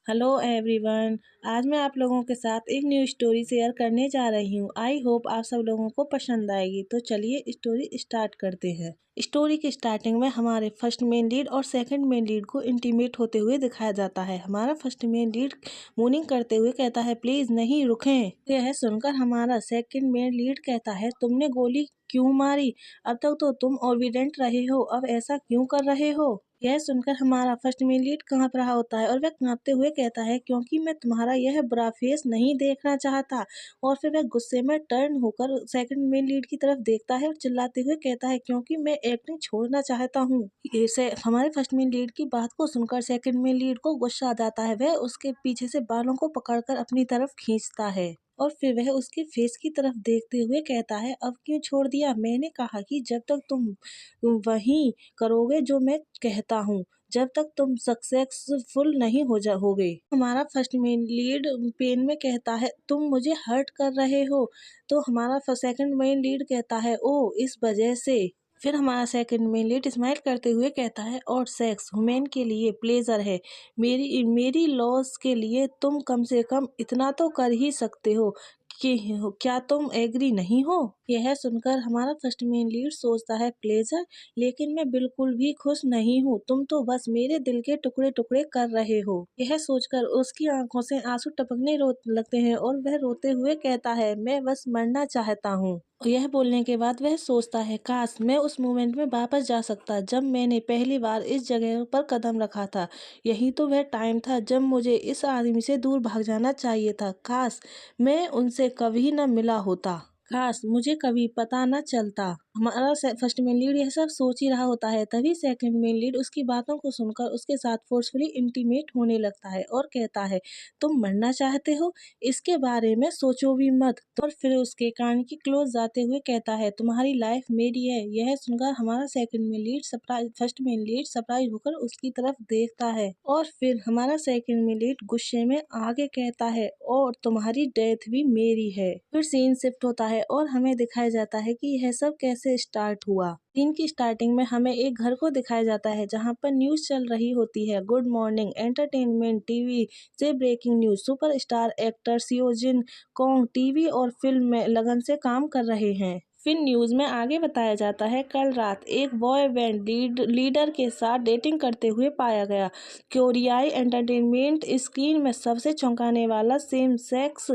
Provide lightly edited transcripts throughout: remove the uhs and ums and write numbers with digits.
Hello everyone. आज मैं आप लोगों के साथ एक न्यू स्टोरी शेयर करने जा रही हूँ। आई होप आप सब लोगों को पसंद आएगी। तो चलिए स्टोरी स्टार्ट करते हैं। स्टोरी की स्टार्टिंग में हमारे फर्स्ट मेन लीड और सेकंड मेन लीड को इंटीमेट होते हुए दिखाया जाता है। हमारा फर्स्ट मेन लीड मूनिंग करते हुए कहता है, प्लीज नहीं रुकें। यह सुनकर हमारा सेकंड मेन लीड कहता है, तुमने गोली क्यों मारी? अब तक तो तुम ओबीडेंट रहे हो, अब ऐसा क्यों कर रहे हो? यह सुनकर हमारा फर्स्ट मेन लीड कांप रहा होता है और वह कांपते हुए कहता है, क्योंकि मैं तुम्हारा यह बुरा फेस नहीं देखना चाहता। और फिर वह गुस्से में टर्न होकर सेकंड मेन लीड की तरफ देखता है और चिल्लाते हुए कहता है, क्योंकि मैं एक्टिंग छोड़ना चाहता हूँ। इसे हमारे फर्स्ट मेन लीड की बात को सुनकर सेकंड मेन लीड को गुस्सा आ जाता है। वह उसके पीछे से बालों को पकड़कर अपनी तरफ खींचता है और फिर वह उसके फेस की तरफ देखते हुए कहता है, अब क्यों छोड़ दिया? मैंने कहा कि जब तक तुम वही करोगे जो मैं कहता हूँ, जब तक तुम सक्सेसफुल नहीं हो जाओगे। हमारा फर्स्ट मेन लीड पेन में कहता है, तुम मुझे हर्ट कर रहे हो। तो हमारा सेकंड मेन लीड कहता है, ओ इस वजह से। फिर हमारा सेकंड मेन लीड स्माइल करते हुए कहता है, और सेक्स ह्यूमन के लिए प्लेजर है, मेरी मेरी लॉस के लिए तुम कम से कम इतना तो कर ही सकते हो कि क्या तुम एग्री नहीं हो? यह सुनकर हमारा फर्स्ट मेन लीड सोचता है, प्लेजर? लेकिन मैं बिल्कुल भी खुश नहीं हूँ, तुम तो बस मेरे दिल के टुकड़े टुकड़े कर रहे हो। यह सोचकर उसकी आंखों से आंसू टपकने लगते हैं और वह रोते हुए कहता है, मैं बस मरना चाहता हूँ। यह बोलने के बाद वह सोचता है, काश मैं उस मोमेंट में वापस जा सकता जब मैंने पहली बार इस जगह पर कदम रखा था। यही तो वह टाइम था जब मुझे इस आदमी से दूर भाग जाना चाहिए था। काश मैं उनसे कभी न मिला होता, काश मुझे कभी पता न चलता। हमारा फर्स्ट मेन लीड यह सब सोच ही रहा होता है, तभी सेकंड मेन लीड उसकी बातों को सुनकर उसके साथ फोर्सफुली इंटीमेट होने लगता है और कहता है, तुम मरना चाहते हो? इसके बारे में सोचो भी मत। और फिर उसके कान की क्लोज जाते हुए कहता है, तुम्हारी लाइफ मेरी है। यह सुनकर हमारा second main lead first main lead surprise होकर उसकी तरफ देखता है और फिर हमारा सेकंड मेन लीड गुस्से में आगे कहता है, और तुम्हारी डेथ भी मेरी है। फिर सीन शिफ्ट होता है और हमें दिखाया जाता है कि यह सब कैसे स्टार्ट हुआ। सीन की स्टार्टिंग में हमें एक घर को दिखाया जाता है जहां पर न्यूज चल रही होती है। गुड मॉर्निंग एंटरटेनमेंट टीवी से breaking news, superstar actor Seojin Kong TV और फिल्म में लगन से काम कर रहे हैं। फिर न्यूज में आगे बताया जाता है, कल रात एक बॉय बैंड लीडर के साथ डेटिंग करते हुए पाया गया। कोरियाई एंटरटेनमेंट स्क्रीन में सबसे चौंकाने वाला सेम सेक्स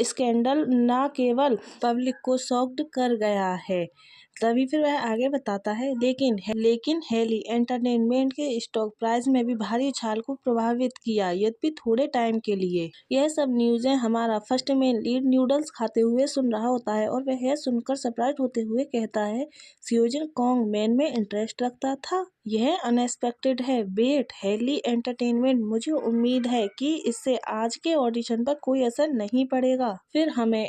स्कैंडल न केवल पब्लिक को शॉक्ड कर गया है। तभी फिर वह आगे बताता है, लेकिन हेली एंटरटेनमेंट के स्टॉक प्राइस में भी भारी उछाल को प्रभावित किया, यद्यपि थोड़े टाइम के लिए। यह सब न्यूज़ें हमारा फर्स्ट मेन लीड न्यूडल्स खाते हुए सुन रहा होता है और वह यह सुनकर सरप्राइज होते हुए कहता है, सियोजिन कॉन्ग मैन में इंटरेस्ट रखता था? यह अनएक्सपेक्टेड है। वेट, हेली एंटरटेनमेंट, मुझे उम्मीद है कि इससे आज के ऑडिशन पर कोई असर नहीं पड़ेगा। फिर हमें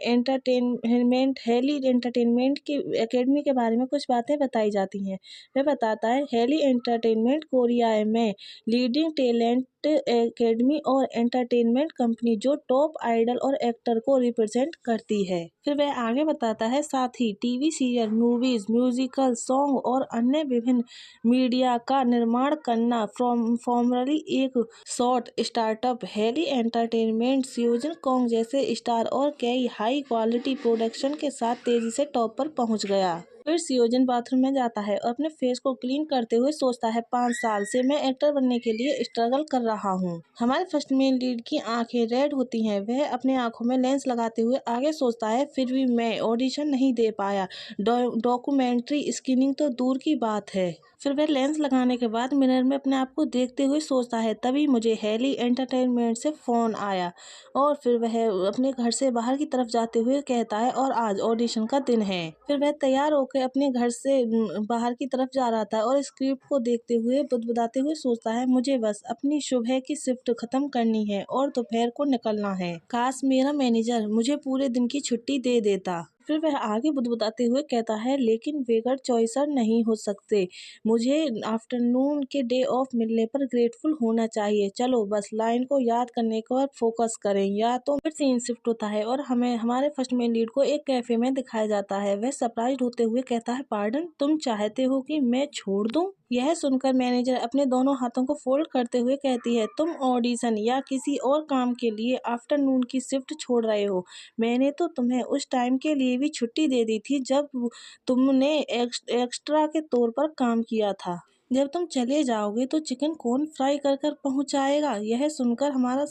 हेली एंटरटेनमेंट की एकेडमी के बारे में कुछ बातें बताई जाती हैं। वह बताता है, हेली एंटरटेनमेंट कोरिया में लीडिंग टैलेंट एकेडमी और एंटरटेनमेंट कंपनी जो टॉप आइडल और एक्टर को रिप्रेजेंट करती है। फिर वह आगे बताता है, साथ ही TV serial, movies, musical, song और अन्य विभिन्न मीडिया का निर्माण करना फॉर्मली एक शॉर्ट स्टार्टअप हेली एंटरटेनमेंट सियोजिन कॉन्ग जैसे स्टार और कई हाई क्वालिटी प्रोडक्शन के साथ तेजी से टॉप पर पहुंच गया। फिर सियोजिन बाथरूम में जाता है और अपने फेस को क्लीन करते हुए सोचता है, 5 साल से मैं एक्टर बनने के लिए स्ट्रगल कर रहा हूँ। हमारे फर्स्ट मेन लीड की आंखें रेड होती हैं। वह अपने आंखों में लेंस लगाते हुए आगे सोचता है, फिर भी मैं ऑडिशन नहीं दे पाया। डॉक्यूमेंट्री स्क्रीनिंग तो दूर की बात है। फिर वह लेंस लगाने के बाद मिरर में अपने आप को देखते हुए सोचता है, तभी मुझे हेली एंटरटेनमेंट से फ़ोन आया। और फिर वह अपने घर से बाहर की तरफ जाते हुए कहता है, और आज ऑडिशन का दिन है। फिर वह तैयार होकर अपने घर से बाहर की तरफ जा रहा था और स्क्रिप्ट को देखते हुए बुदबुदाते हुए सोचता है, मुझे बस अपनी सुबह की शिफ्ट खत्म करनी है और दोपहर को निकलना है। काश मेरा मैनेजर मुझे पूरे दिन की छुट्टी दे देता। फिर वह आगे बुदबुदाते हुए कहता है, लेकिन बेगर चॉइसर नहीं हो सकते। मुझे आफ्टरनून के डे ऑफ मिलने पर ग्रेटफुल होना चाहिए। चलो बस लाइन को याद करने पर फोकस करें। या तो फिर सीन शिफ्ट होता है और हमें हमारे फर्स्ट मेन लीड को एक कैफे में दिखाया जाता है। वह सरप्राइज होते हुए कहता है, पार्डन, तुम चाहते हो कि मैं छोड़ दूं? यह सुनकर मैनेजर अपने दोनों हाथों को फोल्ड करते हुए कहती है, तुम ऑडिशन या किसी और काम के लिए आफ्टरनून की शिफ्ट छोड़ रहे हो। मैंने तो तुम्हें उस टाइम के लिए भी छुट्टी दे दी थी जब तुमने एक्स्ट्रा के तौर पर काम किया था। जब तुम चले जाओगे तो चिकन कौन फ्राई कर कर पहुंचाएगा? यह सुनकर हमारा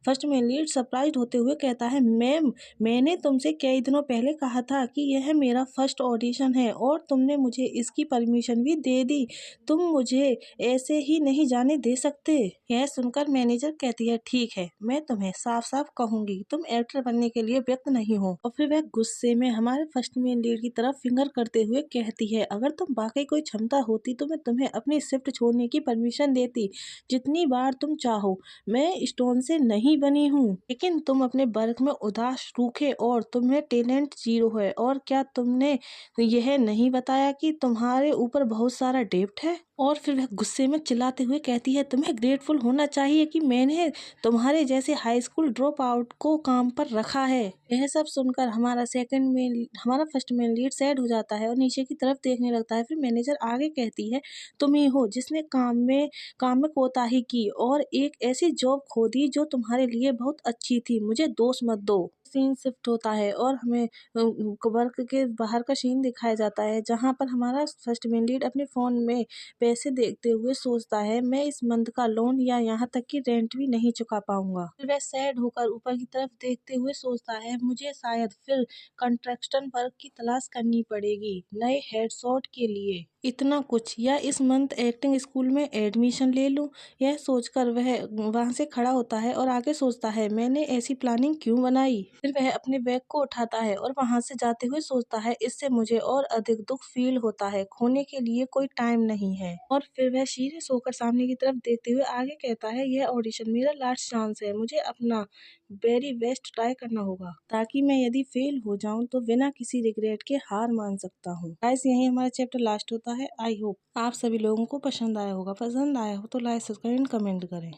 फर्स्ट में लीड सरप्राइज होते हुए कहता है, मैम, मैंने तुमसे कई दिनों पहले कहा था कि यह मेरा फर्स्ट ऑडिशन है और तुमने मुझे इसकी परमिशन भी दे दी। तुम मुझे ऐसे ही नहीं जाने दे सकते। यह सुनकर मैनेजर कहती है, ठीक है, मैं तुम्हें साफ साफ कहूंगी, तुम एक्टर बनने के लिए व्यक्त नहीं हो। और फिर वह गुस्से में हमारे फर्स्ट मेन लीड की तरफ फिंगर करते हुए कहती है, अगर तुम वाकई कोई क्षमता होती तो मैं तुम्हें अपनी शिफ्ट छोड़ने की परमिशन देती, जितनी बार तुम चाहो। मैं स्टोन से नहीं बनी हूँ, लेकिन तुम अपने वर्क में उदास, रूखे और तुम्हें टैलेंट जीरो है। और क्या तुमने यह नहीं बताया कि तुम्हारे ऊपर बहुत सारा डेब्ट है? और फिर वह गुस्से में चिल्लाते हुए कहती है, तुम्हें ग्रेटफुल होना चाहिए कि मैंने तुम्हारे जैसे हाई स्कूल ड्रॉप आउट को काम पर रखा है। यह सब सुनकर हमारा फर्स्ट मेन लीड सैड हो जाता है और नीचे की तरफ देखने लगता है। फिर मैनेजर आगे कहती है, तुम ही हो जिसने काम में कोताही की और एक ऐसी जॉब खो दी जो तुम्हारे लिए बहुत अच्छी थी। मुझे दोष मत दो। सीन शिफ्ट होता है और हमें वर्क के बाहर का सीन दिखाया जाता है, जहाँ पर हमारा फर्स्ट मेन लीड अपने फोन में पैसे देखते हुए सोचता है, मैं इस मंथ का लोन या यहाँ तक कि रेंट भी नहीं चुका पाऊंगा। फिर वह सैड होकर ऊपर की तरफ देखते हुए सोचता है, मुझे शायद फिर कंस्ट्रक्शन वर्क की तलाश करनी पड़ेगी नए हेडशॉट के लिए। इतना कुछ, या इस मंथ एक्टिंग स्कूल में एडमिशन ले लूं। यह सोचकर वह वहां से खड़ा होता है और आगे सोचता है, मैंने ऐसी प्लानिंग क्यों बनाई। फिर वह अपने बैग को उठाता है और वहां से जाते हुए सोचता है, इससे मुझे और अधिक दुख फील होता है, खोने के लिए कोई टाइम नहीं है। और फिर वह सीरियस होकर सामने की तरफ देखते हुए आगे कहता है, यह ऑडिशन मेरा लास्ट चांस है, मुझे अपना वेरी बेस्ट ट्राई करना होगा, ताकि मैं यदि फेल हो जाऊं तो बिना किसी रिग्रेट के हार मान सकता हूँ। गाइस, यही हमारा चैप्टर लास्ट होता है। आई होप आप सभी लोगों को पसंद आया होगा। पसंद आया हो तो लाइक, सब्सक्राइब एंड कमेंट करें।